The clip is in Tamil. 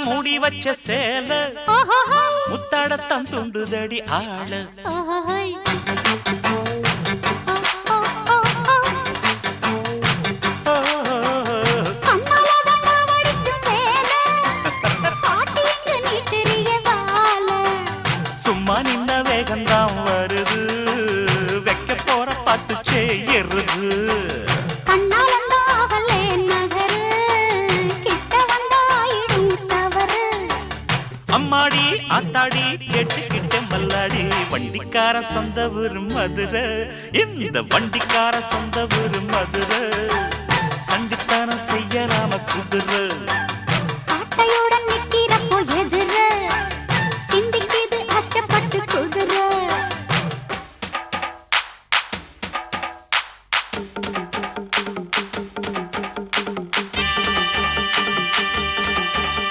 மூடி வச்ச சேல முத்தாடத்தான் துண்டுதடி ஆள சும்மா நின்ன வேகந்தான் வருது வைக்க போற பாட்டு செய்யறது அம்மாடி ஆத்தாடி கேட்டுக்கிட்ட மல்லாடி வண்டிக்கார சொந்த ஊர் மதுரை இந்த வண்டிக்கார சொந்த ஊர் மதுரை சண்டித்தானம் செய்யலாம குதிரை